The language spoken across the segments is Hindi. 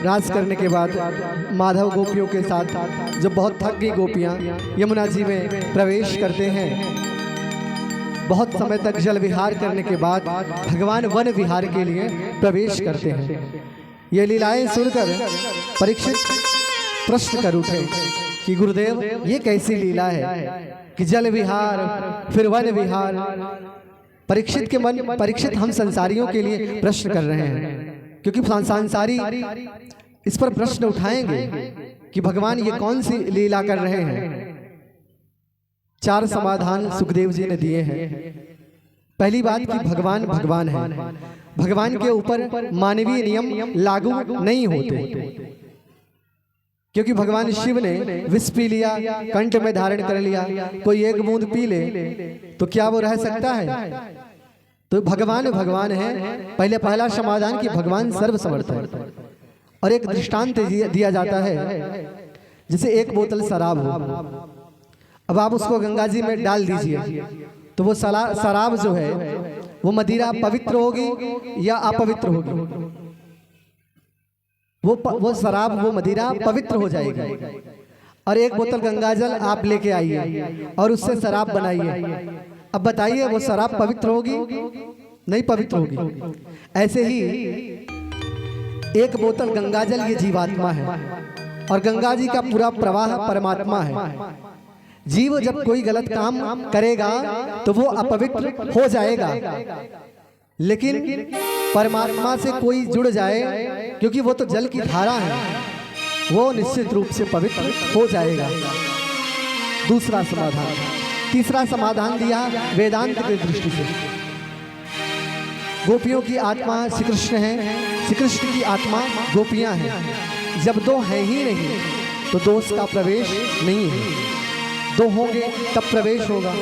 राज करने के बाद माधव गोपियों के साथ जब बहुत थक गई गोपियाँ यमुना जी में प्रवेश करते हैं, बहुत समय तक जल विहार करने के बाद भगवान वन विहार के लिए प्रवेश करते हैं। ये लीलाएं सुनकर परीक्षित प्रश्न कर उठे कि गुरुदेव ये कैसी लीला है कि जल विहार फिर वन विहार। परीक्षित हम संसारियों के लिए प्रश्न कर रहे हैं, क्योंकि संसारी इस पर प्रश्न उठाएंगे कि भगवान ये कौन सी लीला कर रहे हैं। 4 समाधान सुखदेव जी ने दिए हैं। पहली बात कि भगवान भगवान है, भगवान के ऊपर मानवीय नियम लागू नहीं होते, क्योंकि भगवान शिव ने विष पी लिया, कंठ में धारण कर लिया, कोई एक बूंद पी ले तो क्या वो रह सकता है? तो भगवान भगवान है। पहला समाधान कि भगवान सर्वसमर्थ है। और एक दृष्टांत दिया जाता है, जैसे एक बोतल शराब हो, अब आप उसको गंगा जी में डाल दीजिए तो वो शराब जो है वो मदिरा पवित्र होगी या अपवित्र होगी? वो शराब वो मदिरा पवित्र हो जाएगी। और एक बोतल गंगाजल आप लेके आइए और उससे शराब बनाइए, अब बताइए वो शराब पवित्र होगी? नहीं पवित्र होगी। ऐसे ही एक बोतल गंगाजल ये जीवात्मा है और गंगा जी का पूरा प्रवाह परमात्मा है। जीव जब कोई गलत काम करेगा तो वो अपवित्र हो जाएगा, लेकिन परमात्मा से कोई जुड़ जाए, क्योंकि वो तो जल की धारा है, वो निश्चित रूप से पवित्र हो जाएगा। दूसरा समाधान। तीसरा समाधान दिया वेदांत की दृष्टि से। गोपियों की आत्मा श्री कृष्ण है, श्री कृष्ण की आत्मा गोपियां हैं। जब दो है ही नहीं तो दोष का प्रवेश नहीं है, दो होंगे तब प्रवेश होगा।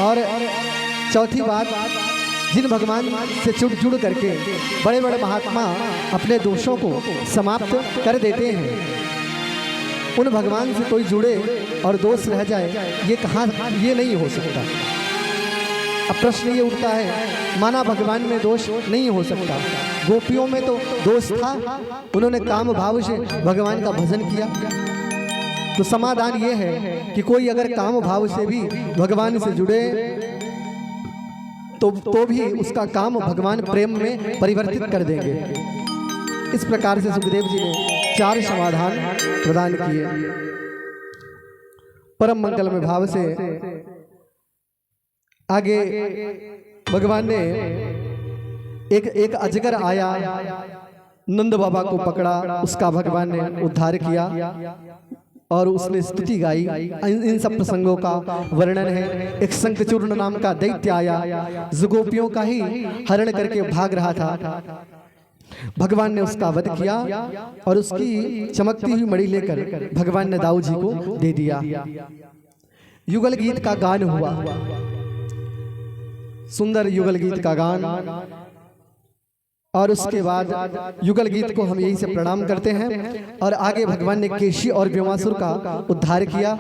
और चौथी बात, जिन भगवान से जुड़ करके बड़े बड़े महात्मा अपने दोषों को समाप्त कर देते हैं, उन भगवान से कोई जुड़े और दोष रह जाए, ये कहाँ, ये नहीं हो सकता। अब प्रश्न ये उठता है, माना भगवान में दोष नहीं हो सकता, गोपियों में तो दोष था, उन्होंने काम भाव से भगवान का भजन किया। तो समाधान ये है कि कोई अगर काम भाव से भी भगवान से जुड़े तो भी उसका काम भगवान प्रेम में परिवर्तित कर देंगे। इस प्रकार से सुखदेव जी ने 4 समाधान प्रदान किए। परम मंगल में भाव से आगे भगवान ने एक अजगर आया, नंद बाबा को पकड़ा, उसका भगवान ने उद्धार किया और उसने स्तुति गाई। इन सब प्रसंगों का वर्णन है। एक शंखचूर्ण नाम का दैत्य आया, जो गोपियों का ही हरण करके भाग रहा था। भगवान ने उसका वध किया और उसकी चमकती हुई मणि लेकर भगवान ने दाऊ जी को दे दिया। युगल गीत का गान हुआ, सुंदर युगल गीत का गान। और उसके बाद युगल गीत को हम यहीं से प्रणाम करते हैं। और आगे भगवान ने केशी और व्योमासुर का उद्धार किया।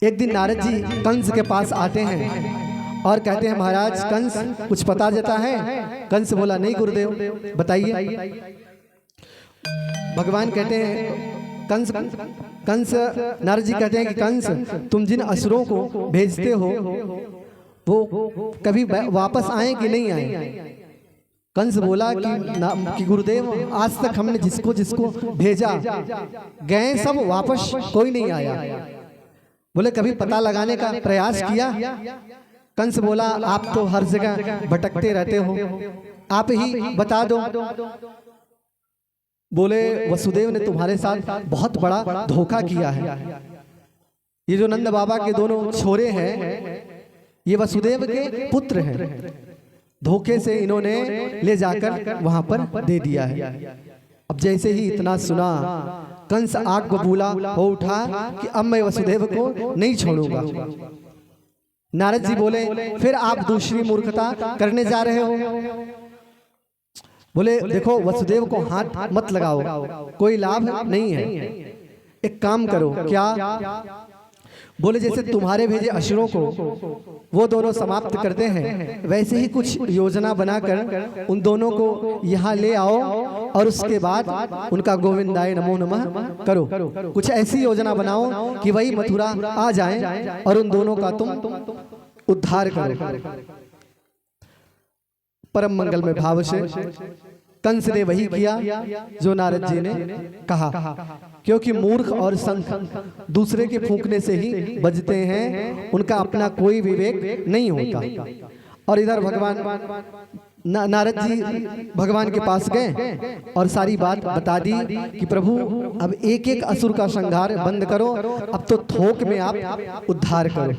एक दिन नारद जी कंस के पास आते हैं और कहते हैं, महाराज कंस कुछ पता जाता है? कंस बोला, नहीं गुरुदेव बताइए। भगवान कहते हैं, कंस नारद जी कहते हैं कि कंस, तुम जिन असुरों को भेजते हो वो कभी वापस आए कि नहीं आए? कंस बोला कि गुरुदेव आज तक हमने जिसको जिसको भेजा गए सब वापस कोई नहीं आया। बोले कभी पता लगाने का प्रयास किया? कंस बोला, आप तो हर जगह भटकते रहते हो, आप ही बता दो। बोले वसुदेव ने तुम्हारे साथ बहुत बड़ा धोखा किया है। ये जो नंद बाबा के दोनों छोरे हैं, ये वसुदेव के पुत्र हैं। धोखे से इन्होंने ले जाकर वहां पर दे दिया है। अब जैसे ही इतना सुना, कंस आग बबूला हो उठा कि अब मैं वसुदेव को नहीं छोड़ूंगा। नारद जी बोले, फिर आप दूसरी मूर्खता करने जा रहे हो। बोले देखो, वसुदेव को हाथ मत लगाओ, कोई लाभ नहीं है। एक काम करो, क्या? बोले जैसे तुम्हारे भेजे असुरों को वो दोनों समाप्त करते हैं, वैसे ही कुछ योजना बनाकर उन दोनों को यहाँ ले आओ और उसके बाद उनका गोविंदाय नमो नमः करो। कुछ ऐसी योजना बनाओ कि वही मथुरा आ जाएं और उन दोनों का तुम उद्धार करो। परम मंगल में भाव से कंस ने वही किया जो नारद जी ने कहा, क्योंकि मूर्ख और शंख दूसरे के फूंकने से ही बजते हैं, उनका अपना कोई विवेक नहीं होता। और इधर भगवान नारद जी भगवान के पास गए और सारी बात बता दी कि प्रभु अब एक एक असुर का संहार बंद करो, अब तो थोक में आप उद्धार करो।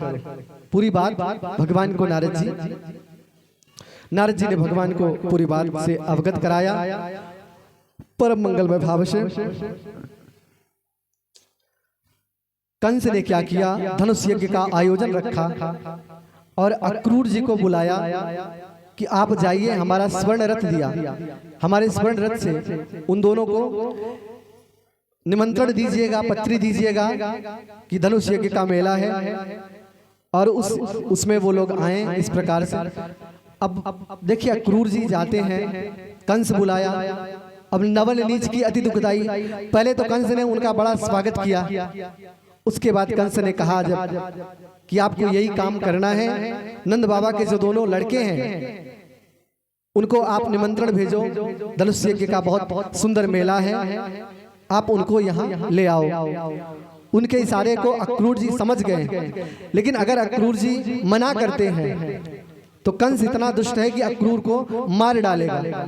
पूरी बात भगवान को नारद जी ने भगवान को पूरी बात से अवगत कराया। परम मंगलमय भाव से कंस ने क्या किया, धनुष यज्ञ का आयोजन रखा और अक्रूर जी को बुलाया कि आप जाइए, हमारा स्वर्ण रथ दिया, हमारे स्वर्ण रथ से उन दोनों को निमंत्रण दीजिएगा, पत्री दीजिएगा कि धनुष यज्ञ का मेला है और उसमें वो लोग आए। इस प्रकार से अब देखिए अक्रूर जी जाते हैं, कंस बुलाया। अब नवल नीच की अति दुखदाई, पहले तो कंस ने उनका बड़ा स्वागत किया, उसके बाद कंस ने कहा जब कि आपको यही काम करना है, नंद बाबा के जो दोनों लड़के हैं उनको आप निमंत्रण भेजो, धनुष यज्ञ का बहुत सुंदर मेला है, आप उनको यहाँ ले आओ। उनके इशारे को अक्रूर जी समझ गए, लेकिन अगर अक्रूर जी मना करते हैं तो कंस इतना दुष्ट है कि अक्रूर को मार डालेगा।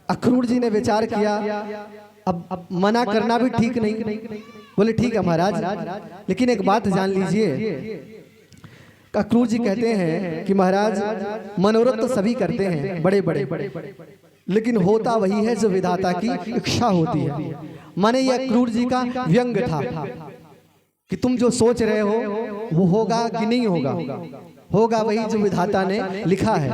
अक्रूर जी ने विचार किया अब मना करना भी ठीक नहीं, बोले ठीक है महाराज, लेकिन एक बात जान लीजिए। अक्रूर जी कहते हैं कि महाराज मनोरथ तो सभी करते हैं बड़े बड़े, लेकिन होता वही है जो विधाता की इच्छा होती है। माने ये अक्रूर जी का व्यंग था कि तुम जो सोच रहे हो वो होगा कि नहीं होगा, होगा वही जो विधाता ने लिखा है।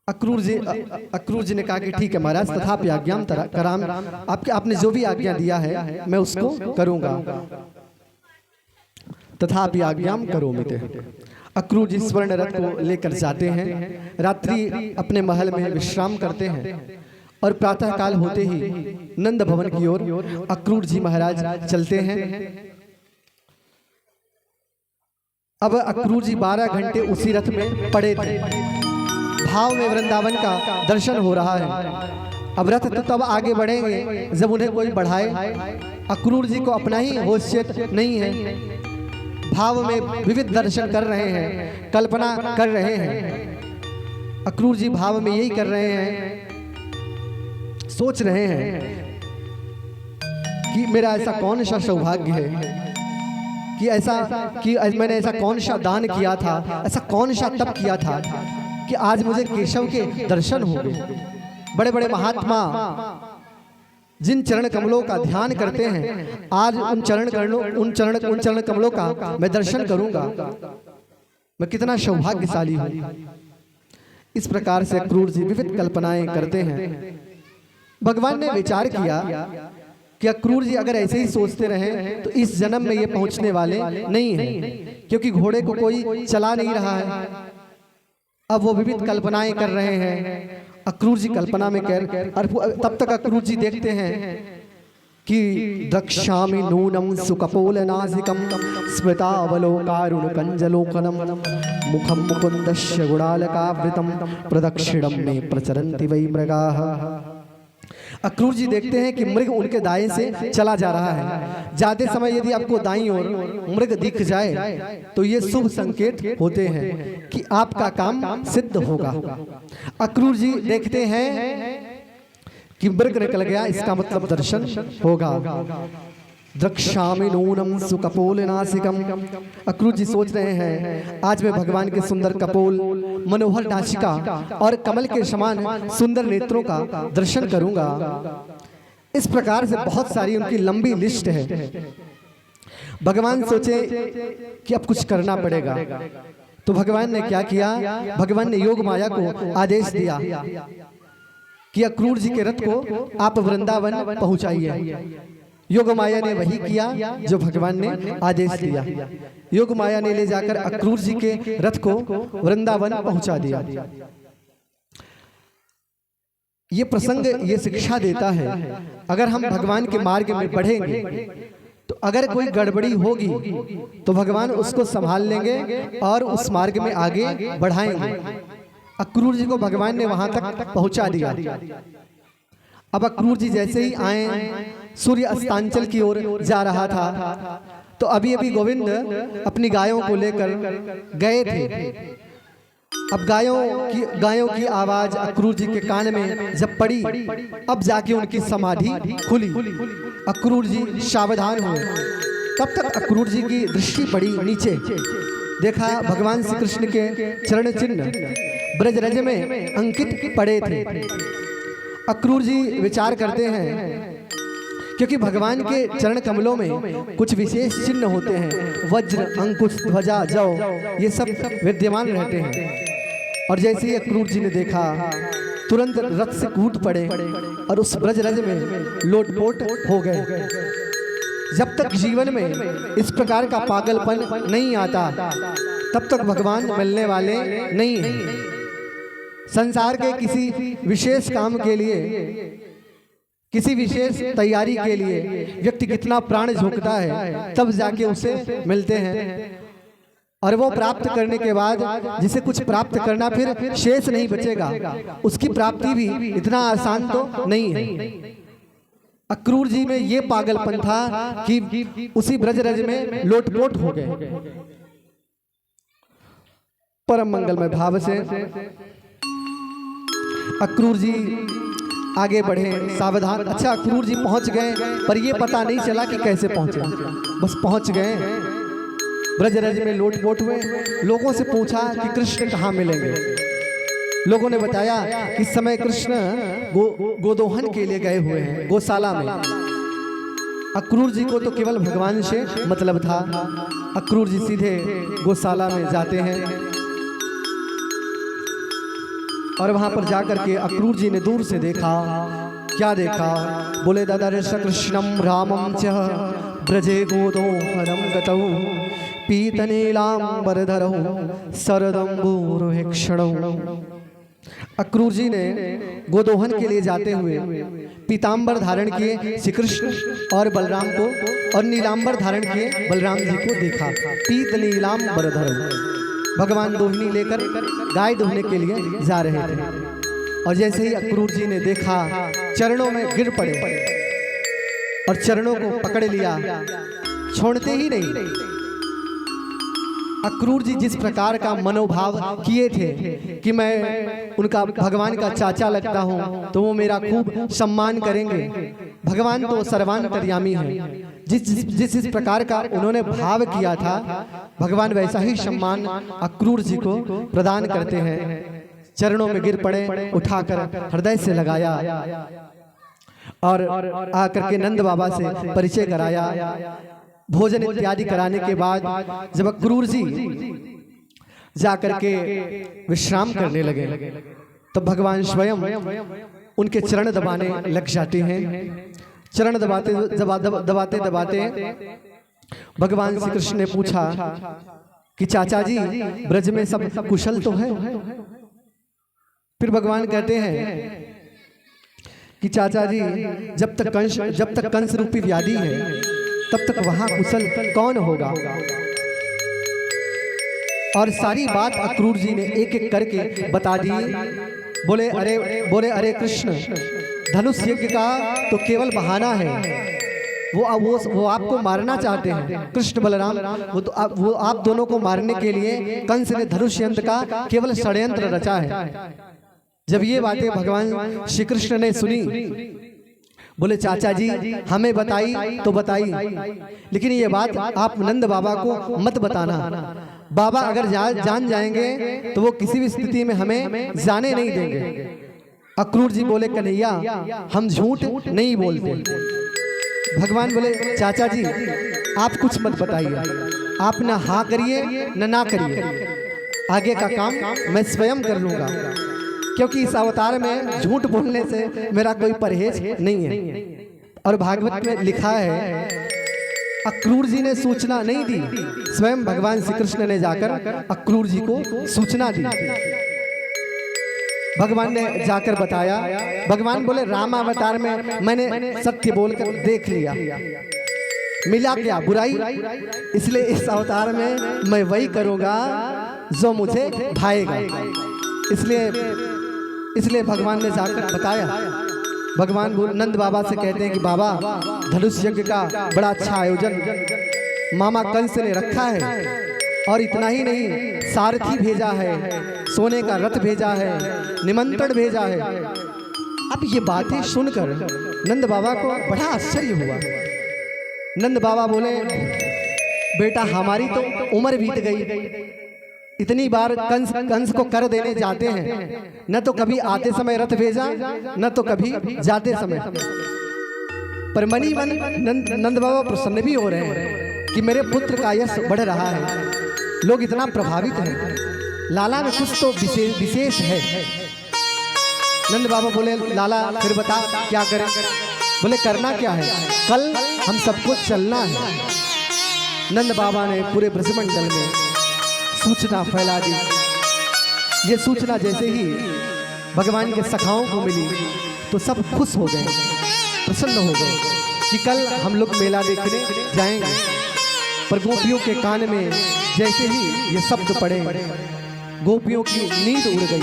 अक्रूर जी ने कहा कि ठीक है महाराज, तथापि आज्ञाम कराम, आपने जो भी आज्ञा दिया है मैं उसको करूंगा, तथापि आज्ञाम करोमि। अक्रूर जी स्वर्ण रथ को लेकर जाते हैं, रात्रि अपने महल में विश्राम करते हैं और प्रातः काल होते ही नंद भवन की ओर अक्रूर जी महाराज चलते हैं। अब अक्रूर जी 12 घंटे उसी रथ में पड़े थे, भाव में वृंदावन का दर्शन हो रहा है। अब रथ तो तब आगे बढ़ेंगे जब उन्हें कोई बढ़ाए। अक्रूर जी को अपना ही होशियत नहीं है, भाव में विविध दर्शन कर रहे हैं, कल्पना कर रहे हैं। अक्रूर जी भाव में यही कर रहे हैं, सोच रहे हैं कि मेरा ऐसा कौन सा सौभाग्य है कि मैंने ऐसा कौन सा दान किया था, ऐसा कौन सा तप किया था कि आज मुझे केशव के दर्शन हो गए। बड़े बड़े महात्मा जिन चरण कमलों का ध्यान करते हैं, आज उन चरण कमलों का मैं दर्शन करूंगा, मैं कितना सौभाग्यशाली हूं। इस प्रकार से अक्रूर जी विविध कल्पनाएं करते हैं। भगवान ने विचार किया कि अक्रूर जी अगर ऐसे ही सोचते रहे तो इस जन्म में ये पहुंचने वाले नहीं हैं, क्योंकि घोड़े को कोई चला नहीं रहा है। अब वो विविध कल्पनाएं कर रहे हैं। अक्रूर जी कल्पना में तब तक अक्रूर जी देखते हैं कि द्रक्ष्यामि नूनम सुकपोल नासिकम स्मृतावलोकारुण कंजलोकनम मुखम मुकुंदस्य गुणालकावृतम प्रदक्षिणम में प्रचरन्ति वै मृगाः। अक्रूर जी देखते हैं कि मृग उनके दाएं से चला जा रहा है। जाते समय यदि आपको दाईं ओर मृग दिख जाए तो ये शुभ संकेत होते हैं कि आपका काम सिद्ध होगा। अक्रूर जी देखते हैं कि मृग निकल गया, इसका मतलब दर्शन होगा। द्रक्ष्यामि नूनम सुकपोल नासिकम। अक्रूर जी सोच रहे हैं आज मैं भगवान के सुंदर कपोल, मनोहर नासिका और कमल के समान सुंदर नेत्रों का दर्शन करूंगा। इस प्रकार से बहुत सारी उनकी लंबी लिस्ट है। भगवान सोचे कि अब कुछ करना पड़ेगा, तो भगवान ने क्या किया, भगवान ने योग माया को आदेश दिया कि अक्रूर जी के रथ को आप वृंदावन पहुंचाइए। योग माया ने वही किया जो भगवान ने आदेश दिया। योग माया ने ले जाकर अक्रूर जी के रथ को वृंदावन पहुंचा दिया। ये प्रसंग ये शिक्षा देता है, अगर हम भगवान के मार्ग में बढ़ेंगे तो अगर कोई गड़बड़ी होगी तो भगवान उसको संभाल लेंगे और उस मार्ग में आगे बढ़ाएंगे। अक्रूर जी को भगवान ने वहां तक पहुंचा दिया। अब अक्रूर जी जैसे ही आए, सूर्य अस्तांचल की ओर जा रहा था, तो अभी अभी गोविंद अपनी गायों को लेकर गए थे। अब गायों की आवाज अक्रूर जी के कान में जब पड़ी, अब जाके उनकी समाधि खुली। अक्रूर जी सावधान हुए। तब तक अक्रूर जी की दृष्टि पड़ी नीचे, देखा भगवान श्री कृष्ण के चरण चिन्ह ब्रजरज में अंकित पड़े थे। अक्रूर जी विचार करते हैं, क्योंकि भगवान के चरण कमलों में कुछ विशेष चिन्ह होते हैं, वज्र, अंकुश, ध्वजा, जौ, ये सब विद्यमान रहते हैं। और जैसे ही अक्रूर जी ने देखा, तुरंत रथ से कूद पड़े और उस ब्रजरज में लोटपोट हो गए। जब तक जीवन में इस प्रकार का पागलपन नहीं आता, तब तक भगवान मिलने वाले नहीं हैं। संसार के किसी विशेष काम के लिए, किसी विशेष तैयारी के लिए व्यक्ति कितना प्राण झोंकता है, तब जाके उसे मिलते हैं। और वो प्राप्त करने के बाद जिसे कुछ प्राप्त करना फिर शेष नहीं बचेगा, उसकी प्राप्ति भी इतना आसान तो नहीं है। अक्रूर जी में ये पागलपन था कि उसी ब्रजरज में लोटपोट हो गए। परम मंगलमय भाव से अक्रूर जी आगे बढ़े, सावधान। अच्छा, अक्रूर जी पहुंच गए, पर ये पता नहीं चला कि कैसे पहुंचे, बस पहुंच गए। ब्रजरज में लोटपोट हुए। लोगों से पूछा कि कृष्ण कहाँ मिलेंगे। लोगों ने बताया कि इस समय कृष्ण गोदोहन के लिए गए हुए हैं, गौशाला में। अक्रूर जी को तो केवल भगवान से मतलब था। अक्रूर जी सीधे गौशाला में जाते हैं और वहां पर जाकर के अक्रूर जी ने दूर से देखा। क्या देखा? बोले ददर्श कृष्णम रामम च ब्रजे गोदोहनम गतौ पीतनीलांबरधरौ शरदंबूरुहेक्षणौ। अक्रूर जी ने गोदोहन के लिए जाते हुए पीतांबर धारण किए श्री कृष्ण और बलराम को, और नीलांबर धारण किए बलराम जी को देखा। पीत नीलांबरधरौ, भगवान दोहिनी लेकर गाय दोहने के लिए जा रहे थे। और जैसे ही अक्रूर जी ने देखा, चरणों में गिर पड़े और चरणों को पकड़ लिया, छोड़ते ही नहीं। अक्रूर जी जिस प्रकार का मनोभाव किए थे कि मैं उनका भगवान का चाचा लगता हूं, तो वो मेरा खूब सम्मान करेंगे। भगवान तो सर्वांतर्यामी है। जिस प्रकार का उन्होंने भाव किया था, भगवान वैसा ही सम्मान अक्रूर जी को प्रदान करते हैं। चरणों में गिर पड़े, उठाकर हृदय से लगाया और आकर के नंद बाबा से परिचय कराया। भोजन इत्यादि कराने के बाद जब अक्रूर जी जाकर के विश्राम करने लगे, तब भगवान स्वयं उनके चरण दबाने लग जाते हैं। चरण दबाते दबाते दबाते भगवान श्री कृष्ण ने पूछा कि चाचा जी, ब्रज में सब कुशल तो है? फिर भगवान कहते हैं कि चाचा जी, जब तक कंस रूपी व्याधि है, तब तक वहां कुशल कौन होगा? और सारी बात अक्रूर जी ने एक एक करके बता दी। बोले अरे कृष्ण, धनुष यज्ञ का तो केवल बहाना है। वो आपको मारना चाहते हैं, कृष्ण बलराम। वो आप दोनों को मारने के लिए कंस ने धनुष यंत्र का केवल षड्यंत्र रचा है। जब ये बातें भगवान श्री कृष्ण ने सुनी, बोले चाचा जी, हमें बताई तो बताई, लेकिन ये बात आप नंद बाबा को मत बताना। बाबा अगर जान जाएंगे तो वो किसी भी स्थिति में हमें जाने नहीं देंगे। अक्रूर जी बोले, कन्हैया, हम झूठ नहीं बोलते। भगवान बोले, चाचा जी, आप कुछ मत बताइए, आप ना हाँ करिए ना करिए, आगे का काम मैं स्वयं कर लूंगा, क्योंकि इस अवतार में झूठ बोलने से मेरा कोई परहेज नहीं है। और भागवत में लिखा है अक्रूर जी ने सूचना नहीं दी, स्वयं भगवान श्री कृष्ण ने जाकर अक्रूर जी को सूचना दी। भगवान ने जाकर बताया। भगवान बोले राम अवतार में मैंने सत्य बोलकर देख लिया, मिला क्या बुराई, इसलिए इस अवतार में मैं वही करूंगा जो मुझे भाएगा। इसलिए भगवान ने जाकर बताया। भगवान नंद बाबा से कहते हैं कि बाबा धनुष यज्ञ का बड़ा अच्छा आयोजन मामा कंस ने रखा है, और इतना ही नहीं सारथी भेजा है, सोने का रथ भेजा है, निमंत्रण भेजा है। अब ये बातें सुनकर नंद बाबा को बड़ा आश्चर्य हुआ। नंद बाबा बोले बेटा हमारी तो उम्र बीत गई, इतनी बार कंस को कर देने जाते हैं, न तो कभी आते समय रथ भेजा न तो कभी जाते समय। पर मनी मन नंद बाबा प्रसन्न भी हो रहे हैं कि मेरे पुत्र का यश बढ़ रहा है, लोग इतना प्रभावित हैं, लाला में कुछ तो विशेष है। नंद बाबा बोले लाला फिर बता क्या करें। बोले करना क्या है, कल हम सबको चलना है। नंद बाबा ने पूरे ब्रजमंडल में सूचना फैला दी। ये सूचना जैसे ही भगवान के सखाओं को मिली तो सब खुश हो गए, प्रसन्न हो गए कि कल हम लोग मेला देखने जाएंगे। पर गोपियों के कान में जैसे ही ये शब्द पड़े, गोपियों की नींद उड़ गई।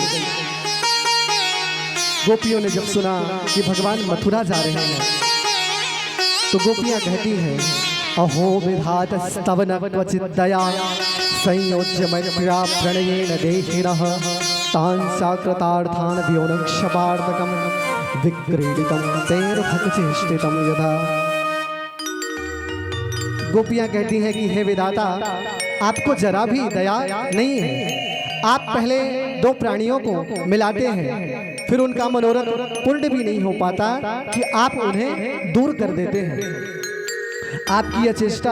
गोपियों ने जब सुना कि भगवान मथुरा जा रहे हैं तो गोपियां कहती हैं अहो विधात स्तवन क्वचित दया संयोज्य मैत्र्या प्रणयेन देहिनः तान् साकृतार्थान् व्योनक्षपार्थकं विक्रीडितं तैर्भक्तिष्ठितं यथा। गोपियां कहती हैं कि हे विधाता आपको जरा भी दया नहीं है, आप पहले दो प्राणियों को मिलाते हैं, फिर उनका मनोरथ पूर्ण भी नहीं हो पाता कि आप उन्हें दूर कर देते हैं। आपकी यह चेष्टा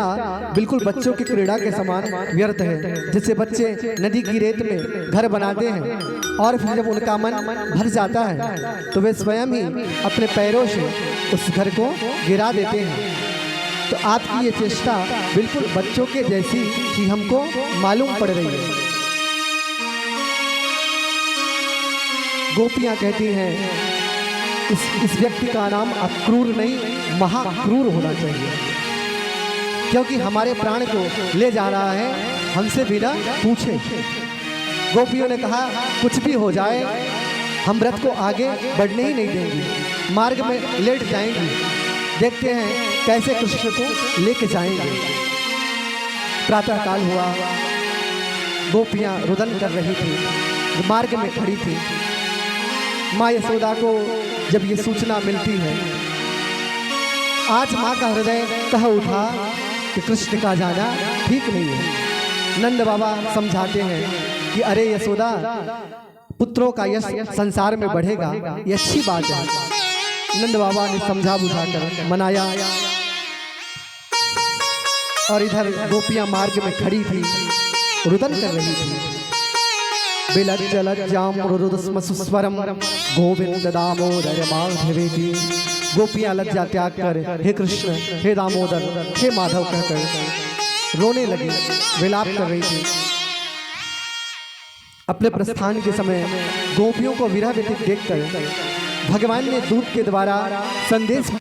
बिल्कुल बच्चों की क्रीड़ा के समान व्यर्थ है। जैसे बच्चे नदी की रेत में घर बनाते हैं और फिर जब उनका मन भर जाता है तो वे स्वयं ही अपने पैरों से उस घर को गिरा देते हैं। तो आपकी ये चेष्टा बिल्कुल बच्चों के जैसी ही हमको मालूम पड़ रही है। गोपियां कहती हैं इस व्यक्ति का नाम अक्रूर नहीं महाक्रूर होना चाहिए, क्योंकि हमारे प्राण को ले जा रहा है हमसे बिना पूछे। गोपियों ने कहा कुछ भी हो जाए हम रथ को आगे बढ़ने ही नहीं देंगे, मार्ग में लेट जाएंगे, देखते हैं कैसे कृष्ण को लेके जाएंगे। प्रातः काल हुआ, गोपियां रुदन कर रही थी, मार्ग में खड़ी थी। माँ यशोदा को जब ये सूचना मिलती है, आज माँ का हृदय कह उठा कि कृष्ण का जाना ठीक नहीं है। नंद बाबा समझाते हैं कि अरे यशोदा, पुत्रों का यश संसार में बढ़ेगा, ये अच्छी बात है। नंद बाबा ने समझा बुझाकर मनाया, और इधर गोपियां मार्ग में खड़ी थी, रुदन कर रही थी। बिलज्जलज्जाम्रुरुदस्मसुस्वरम गोविंद दामोदर माधवेति। गोपियां लज्जा त्याग कर हे कृष्ण, हे दामोदर, हे माधव कहकर रोने लगी, विलाप कर रही थी। अपने प्रस्थान के समय गोपियों को विरह व्यतीत देखकर भगवान ने दूत के द्वारा संदेश